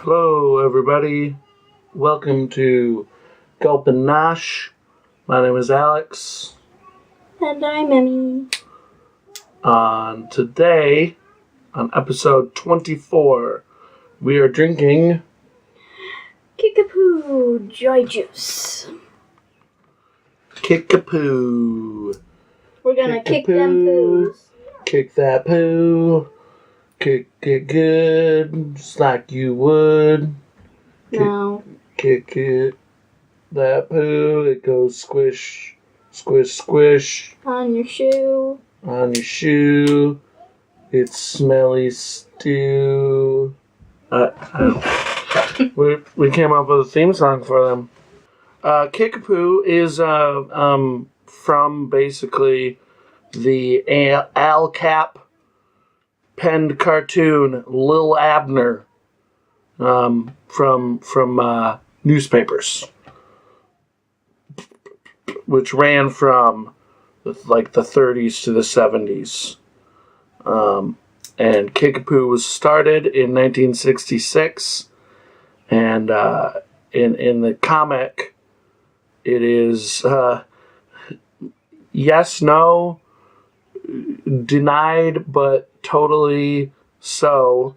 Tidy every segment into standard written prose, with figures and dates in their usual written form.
Hello, everybody. Welcome to Gulp and Nosh. My name is Alex. And I'm Emmy. Today, on episode 24, we are drinking Kickapoo Joy Juice. Kickapoo. We're gonna kick them poos. Kick that poo. Kick it good, just like you would. Kick it. That poo, it goes squish, squish, squish. On your shoe. On your shoe. It's smelly stew. We came up with a theme song for them. Kickapoo is from basically the Al Cap penned cartoon Lil Abner from newspapers, which ran from like the 30s to the 70s. And Kickapoo was started in 1966, and in the comic, it is yes, no, denied, but totally so.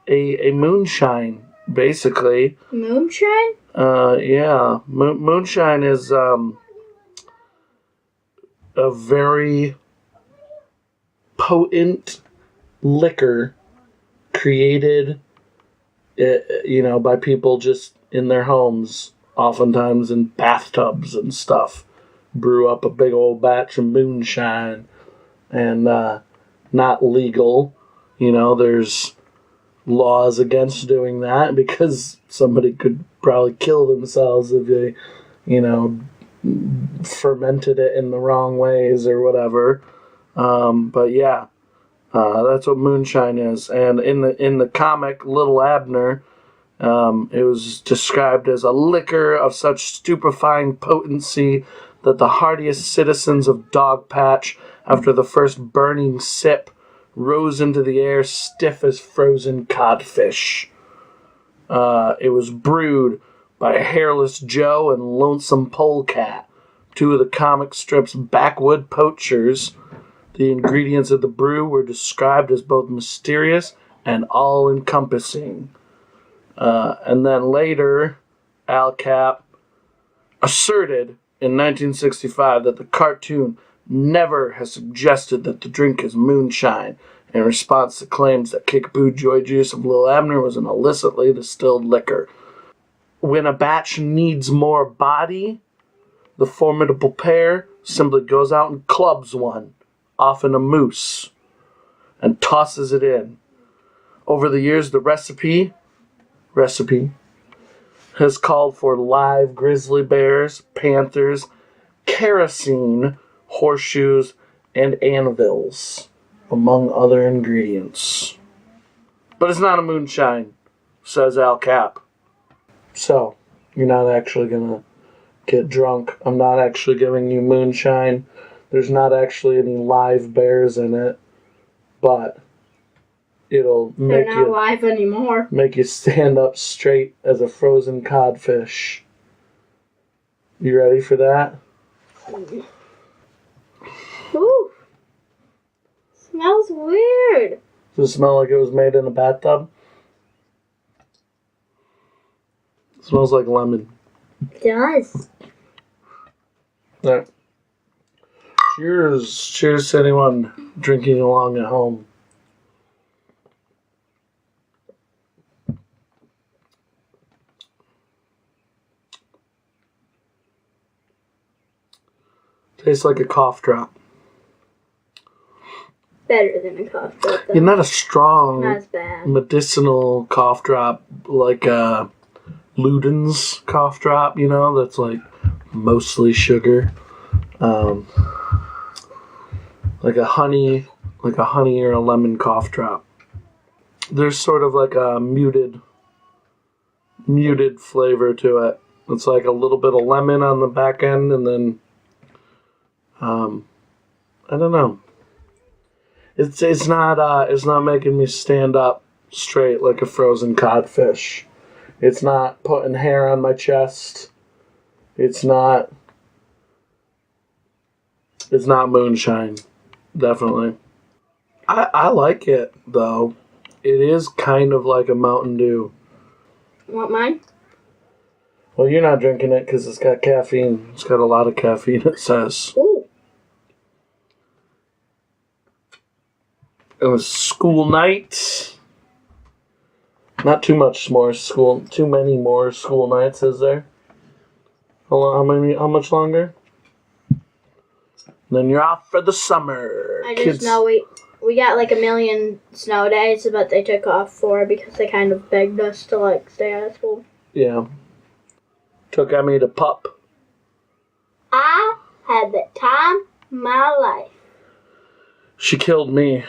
A moonshine, basically. Moonshine? Yeah. Moonshine is a very potent liquor created, by people just in their homes, oftentimes in bathtubs and stuff. Brew up a big old batch of moonshine, and not legal. There's laws against doing that because somebody could probably kill themselves if they, fermented it in the wrong ways or whatever. But yeah, that's what moonshine is. And in the comic Little Abner, it was described as a liquor of such stupefying potency that the hardiest citizens of Dogpatch, after the first burning sip, rose into the air stiff as frozen codfish. It was brewed by Hairless Joe and Lonesome Polecat, two of the comic strip's backwood poachers. The ingredients of the brew were described as both mysterious and all-encompassing. And then later, Al Cap asserted in 1965 that the cartoon never has suggested that the drink is moonshine, in response to claims that Kickapoo Joy Juice of Lil Abner was an illicitly distilled liquor. When a batch needs more body, the formidable pair simply goes out and clubs one, often a moose, and tosses it in. Over the years, the recipe has called for live grizzly bears, panthers, kerosene, horseshoes, and anvils, among other ingredients. But it's not a moonshine, says Al Cap. So, you're not actually gonna get drunk. I'm not actually giving you moonshine. There's not actually any live bears in it, but it'll They're not live anymore. Make you stand up straight as a frozen codfish. You ready for that? Ooh. Smells weird. Does it smell like it was made in a bathtub? It smells like lemon. It does. Alright. Cheers. Cheers to anyone drinking along at home. Tastes like a cough drop. Better than a cough drop, though. Yeah, not a strong, not as bad. Medicinal cough drop like Luden's cough drop, that's like mostly sugar. Like a honey or a lemon cough drop. There's sort of like a muted flavor to it. It's like a little bit of lemon on the back end, and then I don't know. It's not making me stand up straight like a frozen codfish. It's not putting hair on my chest. It's not moonshine. Definitely. I like it, though. It is kind of like a Mountain Dew. Want mine? Well, you're not drinking it because it's got caffeine. It's got a lot of caffeine, it says. Ooh. It was school night. Not too much more school. Too many more school nights, is there? How much longer? Then you're off for the summer. I just know we got like a million snow days, but they took off 4 because they kind of begged us to like stay out of school. Yeah. Took Emmy to pup. I had the time of my life. She killed me.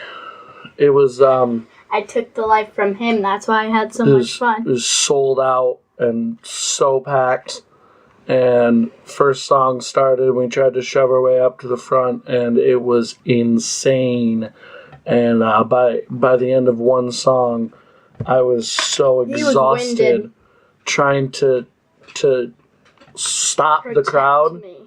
It was I took the life from him. That's why I had so much fun. It was sold out and so packed. And first song started, we tried to shove our way up to the front, and it was insane. And by the end of one song, I was so exhausted trying to stop the crowd. Me.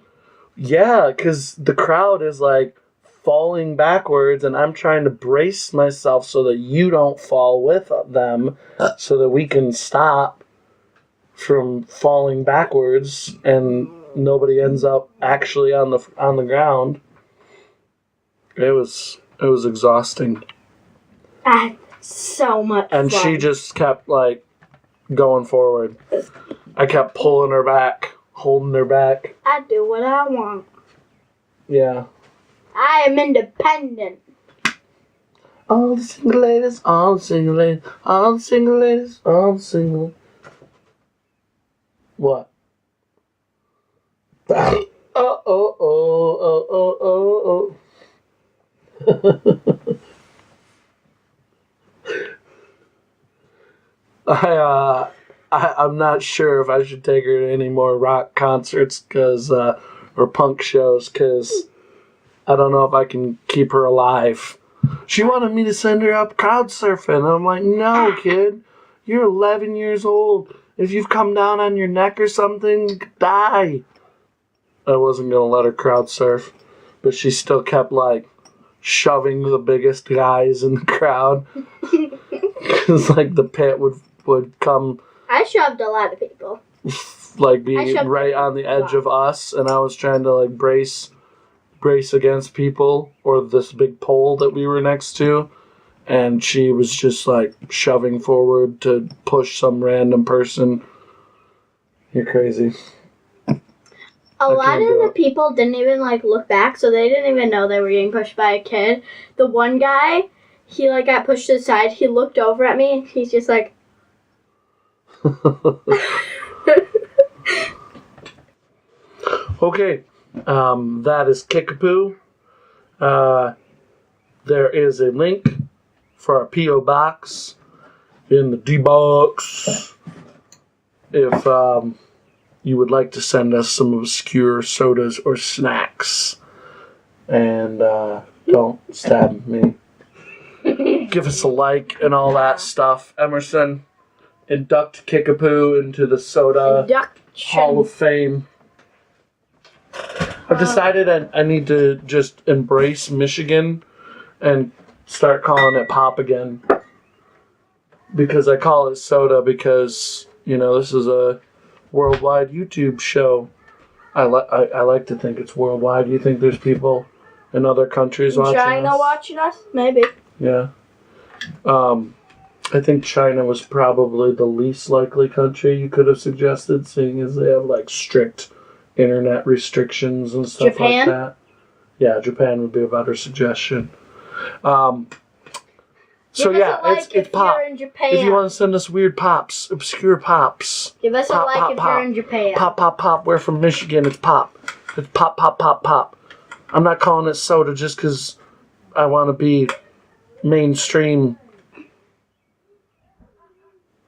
Yeah, because the crowd is like falling backwards, and I'm trying to brace myself so that you don't fall with them, so that we can stop from falling backwards and nobody ends up actually on the ground. It was exhausting. I had so much fun. And she just kept like going forward. I kept pulling her back, holding her back. I do what I want. Yeah. I am independent. All the single ladies, all the single ladies, all the single ladies, all the single. What? Oh, oh, oh, oh, oh, oh, oh. I'm not sure if I should take her to any more rock concerts or punk shows, because I don't know if I can keep her alive. She wanted me to send her up crowd surfing. I'm like, no, kid. You're 11 years old. If you've come down on your neck or something, you could die. I wasn't going to let her crowd surf, but she still kept, like, shoving the biggest guys in the crowd. Because, like, the pit would come... I shoved a lot of people. Like, be right on the edge of us, and I was trying to, like, brace against people, or this big pole that we were next to, and she was just like shoving forward to push some random person. You're crazy. A lot of the people didn't even like look back, so they didn't even know they were getting pushed by a kid. The one guy, he like got pushed to the side, he looked over at me, he's just like Okay. That is Kickapoo. There is a link for our P.O. box in the D-box. If you would like to send us some obscure sodas or snacks. And don't stab me. Give us a like and all that stuff. Emerson, induct Kickapoo into the soda Hall of Fame. I've decided I need to just embrace Michigan and start calling it pop again. Because I call it soda because, you know, this is a worldwide YouTube show. I like to think it's worldwide. Do you think there's people in other countries watching us? China watching us? Maybe. Yeah. I think China was probably the least likely country you could have suggested, seeing as they have, like, strict internet restrictions and stuff like that. Yeah, Japan would be a better suggestion. So yeah, it's pop. If you want to send us weird pops, obscure pops. Give us pop, a like pop, if pop. you're in Japan. Pop, pop, pop. We're from Michigan. It's pop. It's pop, pop, pop, pop. I'm not calling it soda just because I want to be mainstream.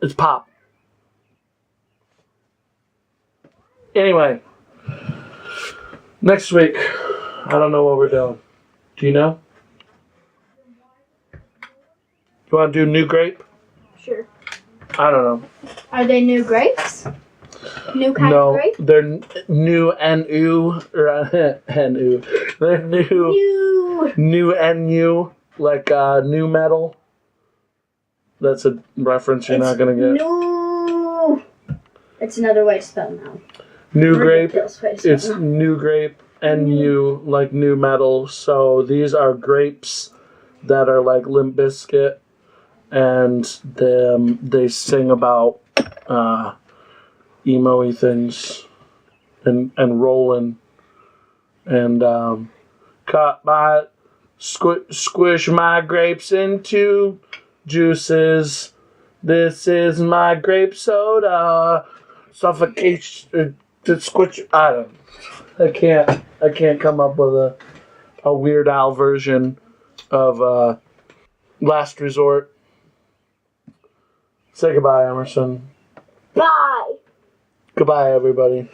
It's pop. Anyway, next week, I don't know what we're doing. Do you know? You want to do New Grape? Sure. I don't know. Are they new grapes? New kind of grape? No, they're new NU or NU. They're new NU, like new metal. That's a reference you're not gonna get. No. It's another way to spell now. New grape. It's new grape. NU, like new metal. So these are grapes that are like Limp Bizkit, and they sing about emo-y things and rolling and cut my squish my grapes into juices. This is my grape soda. Suffocation to squish. I can't come up with a Weird Al version of Last Resort. Say goodbye, Emerson. Bye. Goodbye, everybody.